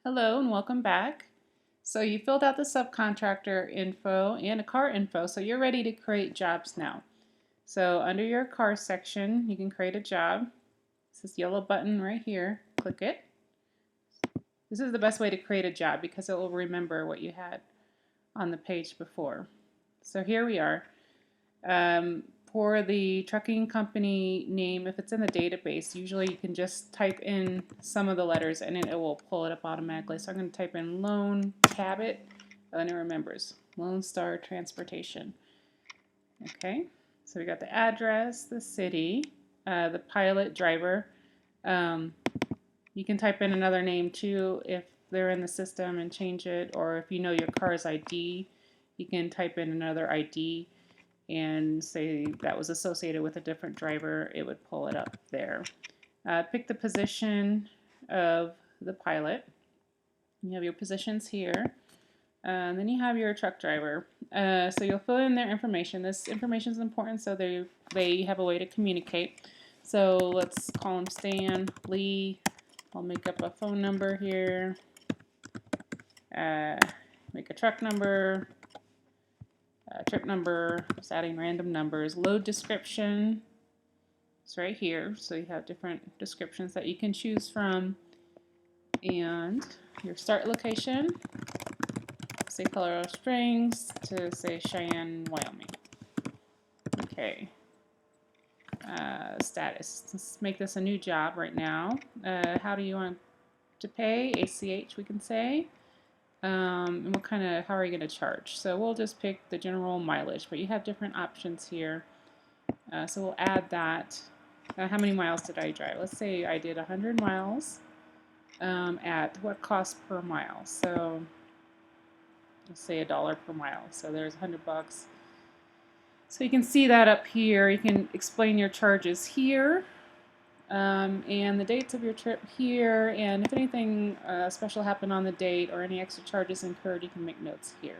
Hello and welcome back. So you filled out the subcontractor info and a car info, so you're ready to create jobs now. So under your car section, you can create a job. It's this yellow button right here. Click it. This is the best way to create a job because it will remember what you had on the page before. So here we are. For the trucking company name, if it's in the database, usually you can just type in some of the letters and it will pull it up automatically. So I'm going to type in Lone Cabot, and then it remembers Lone Star Transportation. Okay, so we got the address, the city, the pilot, driver. You can type in another name too if they're in the system and change it, or if you know your car's ID, you can type in another ID and say that was associated with a different driver, it would pull it up there. Pick the position of the pilot. You have your positions here. And then you have your truck driver. So you'll fill in their information. This information is important so they have a way to communicate. So let's call them Stan, Lee. I'll make up a phone number here. Make a truck number. Trip number, just adding random numbers. Load description, it's right here. So you have different descriptions that you can choose from. And your start location, say Colorado Springs to say Cheyenne, Wyoming. Okay. Status, let's make this a new job right now. How do you want to pay? ACH we can say. And how are you going to charge? So we'll just pick the general mileage, but you have different options here. So we'll add that. How many miles did I drive? Let's say I did 100 miles at what cost per mile? So let's say $1 per mile. So there's 100 bucks. So you can see that up here. You can explain your charges here. And the dates of your trip here, and if anything special happened on the date or any extra charges incurred, you can make notes here.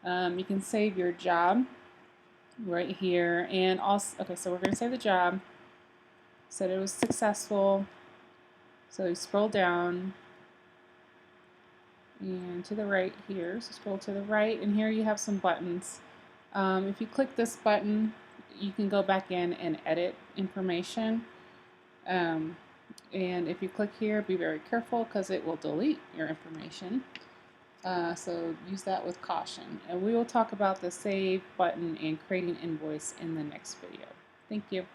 You can save your job right here, and also, okay, so we're going to save the job. Said it was successful. So you scroll down and to the right here. So scroll to the right, and here you have some buttons. If you click this button, you can go back in and edit information. And if you click here, be very careful because it will delete your information. So use that with caution. And we will talk about the save button and creating invoice in the next video. Thank you.